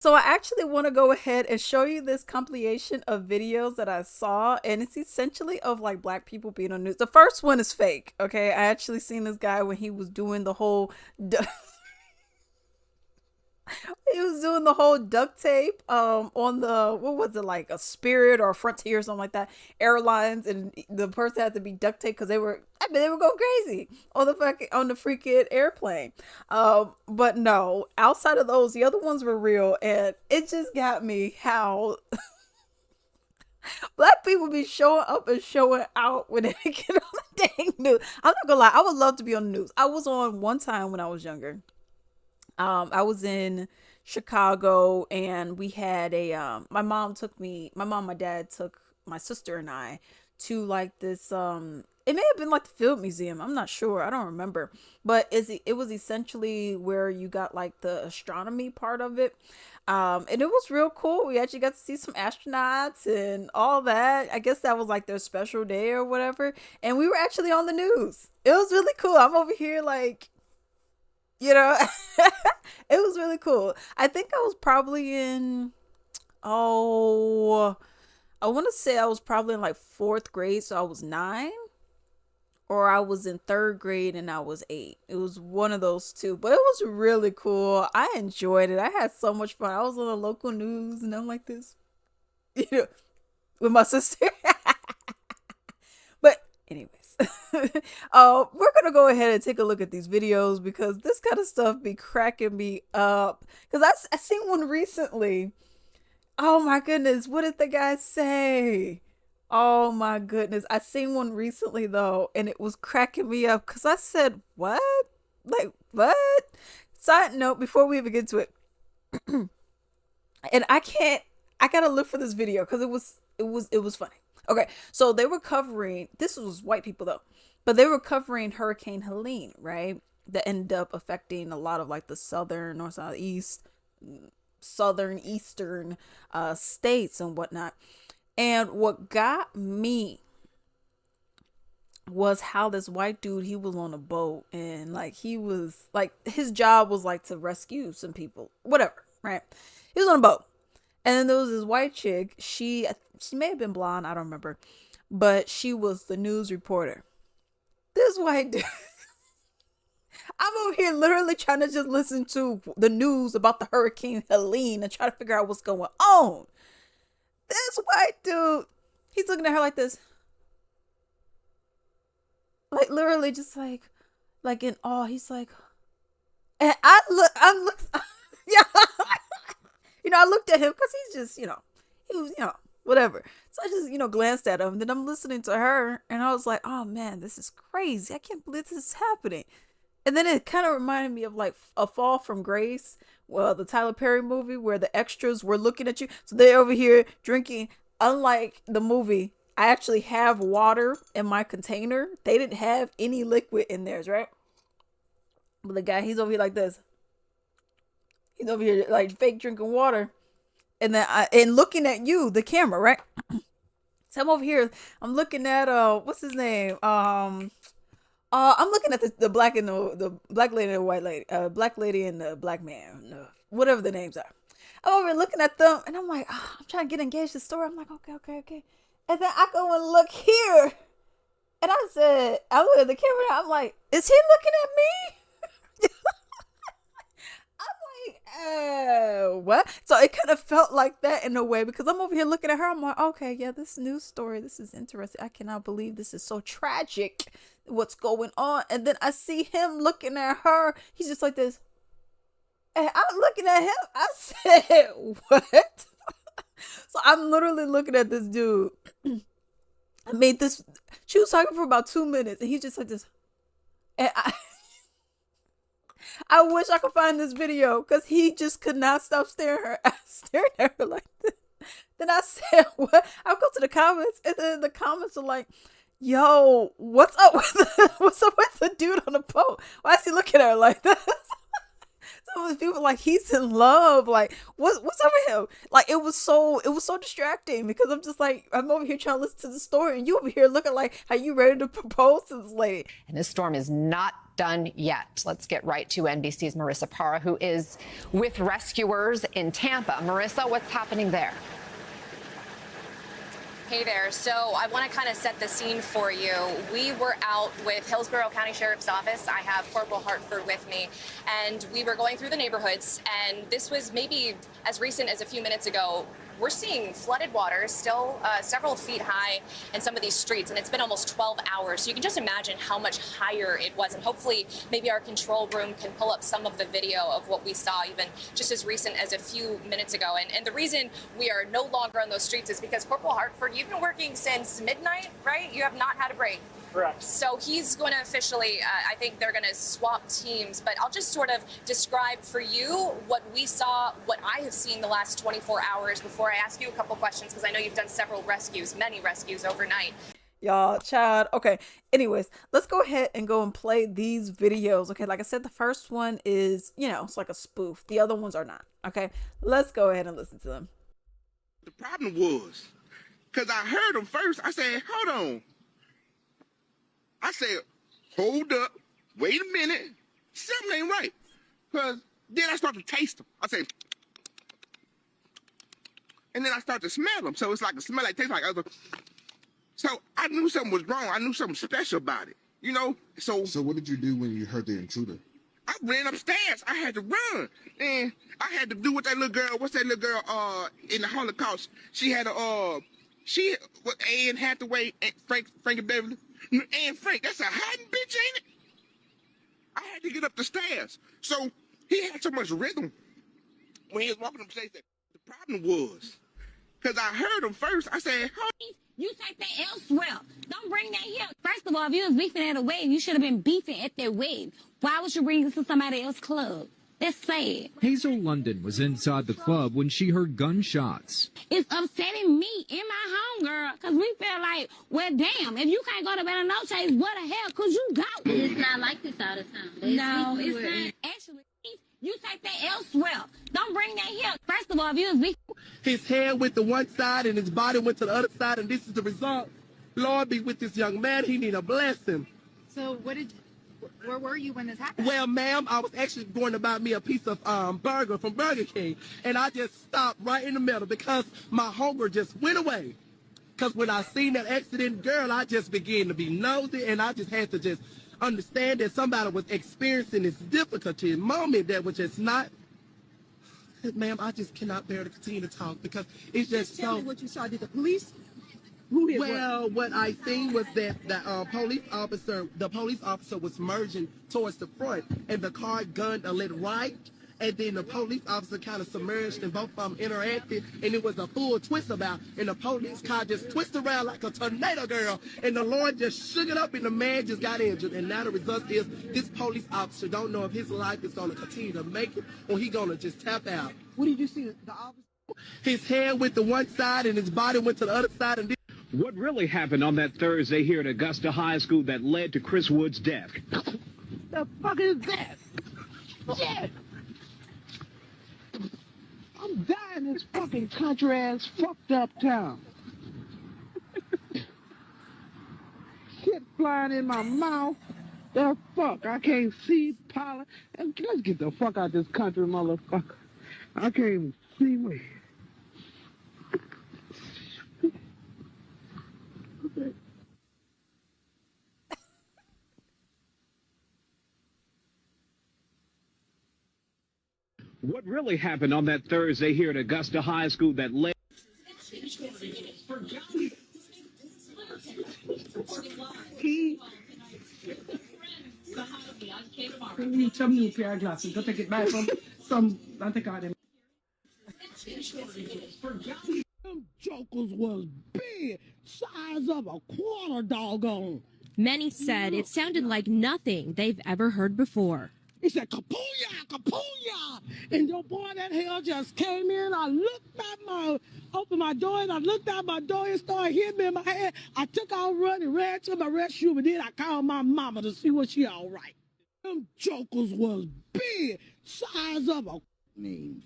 So I actually want to go ahead and show you this compilation of videos that I saw, and it's essentially of like black people being on news. The first one is fake. Okay, I actually seen this guy when he was doing the whole he was doing the whole duct tape on the, what was it, like a Spirit or a Frontier or something like that, airlines, and the person had to be duct taped because they were, I mean, they were going crazy on the fucking, on the freaking airplane. But no, outside of those, the other ones were real, and it just got me how black people be showing up and showing out when they get on the dang news. I'm not gonna lie, I would love to be on the news. I was on one time when I was younger. I was in Chicago, and we had a my mom, my dad took my sister and I to like this it may have been like the field museum. I'm not sure. I don't remember. But it was essentially where you got like the astronomy part of it. And it was real cool. We actually got to see some astronauts and all that. I guess that was like their special day or whatever. And we were actually on the news. It was really cool. I'm over here like, you know, it was really cool. I think I was probably in, oh, I want to say I was probably in like fourth grade, so I was 9, or I was in third grade and I was 8. It was one of those two, but it was really cool. I enjoyed it. I had so much fun. I was on the local news and I'm like this, you know, with my sister. But anyways, we're gonna go ahead and take a look at these videos because this kind of stuff be cracking me up. Because I seen one recently. Oh my goodness, what did the guy say? Oh my goodness, I seen one recently though, and it was cracking me up because I said, "What? Like what?" Side note, before we even get to it, and I can't, I gotta look for this video because it was funny. Okay, so they were covering, this was white people though, but they were covering Hurricane Helene, right? That ended up affecting a lot of like the southern or southeast, southern eastern states and whatnot. And what got me was how this white dude, he was on a boat, and like he was like, his job was like to rescue some people, whatever, right? He was on a boat, and then there was this white chick. She may have been blonde, I don't remember, but she was the news reporter. This white dude, I'm over here literally trying to just listen to the news about the Hurricane Helene and try to figure out what's going on. This white dude, he's looking at her like this, like literally just like in awe. He's like, and I look, yeah, I looked at him because he's just, he was, whatever. So I just, glanced at him. Then I'm listening to her, and I was like, oh man, this is crazy. I can't believe this is happening. And then it kind of reminded me of like A Fall from Grace, well, the Tyler Perry movie where the extras were looking at you. So they're over here drinking. Unlike the movie, I actually have water in my container. They didn't have any liquid in theirs, right? But the guy, he's over here like this. He's over here like fake drinking water. And then and looking at you, the camera, right? So I'm over here. I'm looking at what's his name? I'm looking at the black and the black lady and the white lady, black lady and the black man, whatever the names are. I'm over here looking at them, and I'm like, I'm trying to get engaged in the story. I'm like, okay, okay, okay. And then I go and look here, and I said, I look at the camera. I'm like, is he looking at me? I'm like, what? So it kind of felt like that in a way because I'm over here looking at her. I'm like, okay, yeah, this news story, this is interesting. I cannot believe this is so tragic. What's going on? And then I see him looking at her. He's just like this. And I'm looking at him. I said, what? So I'm literally looking at this dude. I made this. She was talking for about 2 minutes, and he's just like this. And I wish I could find this video because he just could not stop staring at her like this. Then I said, what? I'll go to the comments, and then the comments are like, yo, what's up with the dude on the boat? Why is he looking at her like this? Some of the people like, he's in love. Like, what's up with him? Like, it was so distracting because I'm just like, I'm over here trying to listen to the story, and you over here looking like how you ready to propose to this lady. And this storm is not done yet. Let's get right to NBC's Marissa Parra, who is with rescuers in Tampa. Marissa, what's happening there? Hey there. So I want to kind of set the scene for you. We were out with Hillsborough County Sheriff's Office. I have Corporal Hartford with me, and we were going through the neighborhoods, and this was maybe as recent as a few minutes ago. We're seeing flooded water still several feet high in some of these streets, and it's been almost 12 hours. So you can just imagine how much higher it was. And hopefully maybe our control room can pull up some of the video of what we saw even just as recent as a few minutes ago. And the reason we are no longer on those streets is because Corporal Hartford, you've been working since midnight, right? You have not had a break. Correct. So he's going to officially, I think they're going to swap teams, but I'll just sort of describe for you what we saw, what I have seen the last 24 hours before I ask you a couple questions, because I know you've done several rescues, many rescues overnight. Y'all, child. Okay. Anyways, let's go ahead and go and play these videos. Okay. Like I said, the first one is, it's like a spoof. The other ones are not. Okay. Let's go ahead and listen to them. The problem was, because I heard them first, I said, hold on. I said, hold up, wait a minute, something ain't right. Because then I start to taste them. I say, and then I start to smell them. So it's like a smell that tastes like other. So I knew something was wrong. I knew something special about it, So what did you do when you heard the intruder? I ran upstairs. I had to run. And I had to do what that little girl, what's that little girl in the Holocaust? She had Anne Hathaway, Frank and Beverly. And Frank, that's a hiding bitch, ain't it? I had to get up the stairs. So he had so much rhythm when he was walking upstairs. The problem was, because I heard him first, I said, you take that elsewhere. Don't bring that here. First of all, if you was beefing at a wedding, you should have been beefing at that wedding. Why would you bring it to somebody else's club? That's sad. Hazel London was inside the club when she heard gunshots. It's upsetting me and my homegirl because we feel like, well, damn, if you can't go to bed on no chase, what the hell could you go? It's not like this all the time. No, it's not. Actually, you take that elsewhere. Don't bring that here. First of all, if you was beefing. His head went to one side and his body went to the other side, and this is the result. Lord be with this young man. He need a blessing. So where were you when this happened? Well, ma'am, I was actually going to buy me a piece of burger from Burger King, and I just stopped right in the middle because my hunger just went away. Because when I seen that accident, girl, I just began to be nosy, and I just had to just understand that somebody was experiencing this difficulty moment that was just not. Ma'am, I just cannot bear to continue to talk because it's just Tell so. me what you saw. Did the police? Who did Well, what I seen was that the police officer was merging towards the front, and the car gunned a little right, and then the police officer kind of submerged, and both of them interacted, and it was a full twist about, and the police car just twisted around like a tornado, girl, and the Lord just shook it up, and the man just got injured, and now the result is this police officer don't know if his life is going to continue to make it, or he going to just tap out. What did you see? The officer? His head went to one side, and his body went to the other side, and what really happened on that Thursday here at Augusta High School that led to Chris Wood's death? The fuck is that? Shit! I'm dying in this fucking country ass fucked up town. Shit flying in my mouth. The fuck? I can't see pollen. Let's get the fuck out of this country, motherfucker. I can't even see me. What really happened on that Thursday here at Augusta High School that led... Some new pair of glasses. Go take it back from some. I think I them. Them jokers was big, size of a quarter doggone. Many said it sounded like nothing they've ever heard before. He said, "Kapooya, kapooya," and your boy that hell just came in. I opened my door, and I looked out my door and started hitting me in my head. I took out running, ran to my restroom, and then I called my mama to see was she all right. Them jokers was big, size of a me,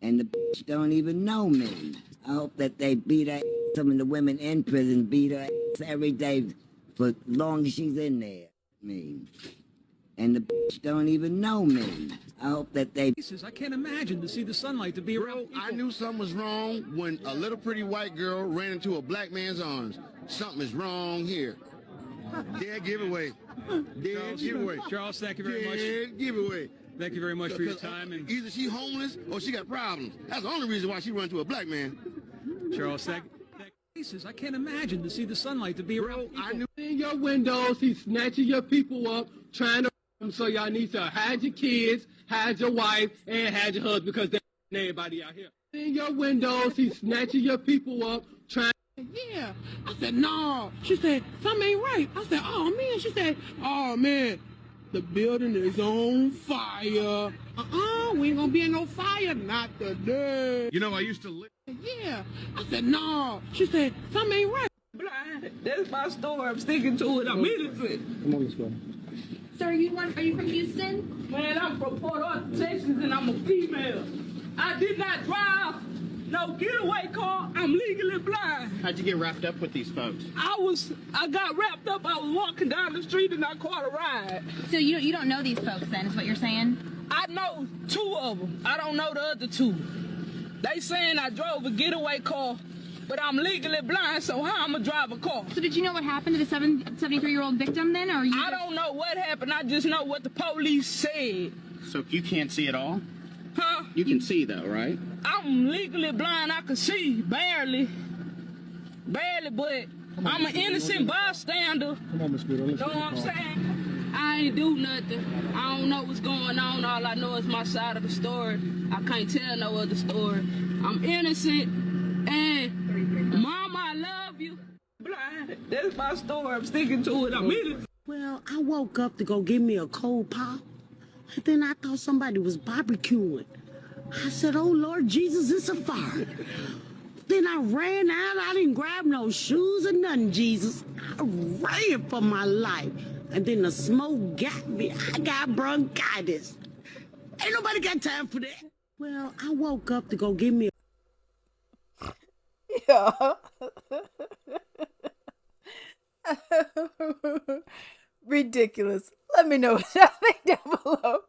and the bitch don't even know me. I hope that they beat her. Some of the women in prison beat her every day for long as she's in there. Me. and the bitch don't even know me. I hope that they... I can't imagine to see the sunlight to be around people. I knew something was wrong when a little pretty white girl ran into a black man's arms. Something is wrong here. Dead giveaway. Dead giveaway. Charles, thank you very much. Dead giveaway. Thank you very much for your time. And either she homeless or she got problems. That's the only reason why she run to a black man. Charles, thank I can't imagine to see the sunlight to be around people. I knew in your windows, he's snatching your people up, trying to... So y'all need to hide your kids, hide your wife, and hide your husband, because there's everybody out here. In your windows, he's snatching your people up, trying... Yeah. I said, no. She said, something ain't right. I said, oh, man. She said, oh, man, the building is on fire. We ain't gonna be in no fire. Not today. You know, I used to live... Yeah. I said, no. She said, something ain't right. Blind. That's my story. I'm sticking to it. I'm innocent. Come on, let's go. So are you from Houston? Man, I'm from Port Arthur, Texas, and I'm a female. I did not drive no getaway car. I'm legally blind. How'd you get wrapped up with these folks? I got wrapped up. I was walking down the street and I caught a ride. So you don't know these folks then, is what you're saying? I know 2 of them. I don't know the other 2. They saying I drove a getaway car, but I'm legally blind, so how I'm gonna drive a car? So did you know what happened to the 73-year-old victim then, or I don't know what happened. I just know what the police said. So you can't see at all? Huh? You can see though, right? I'm legally blind. I can see barely, but I'm an innocent bystander. Come on, Miss Guido. Know what I'm saying? I ain't do nothing. I don't know what's going on. All I know is my side of the story. I can't tell no other story. I'm innocent, and Mama, I love you. Blind. That's my story. I'm sticking to it. I'm innocent. Well, I woke up to go get me a cold pop, and then I thought somebody was barbecuing. I said, oh, Lord Jesus, it's a fire. Then I ran out. I didn't grab no shoes or nothing, Jesus. I ran for my life. And then the smoke got me. I got bronchitis. Ain't nobody got time for that. Well, I woke up to go get me a... Yeah. Ridiculous. Let me know what y'all think down below.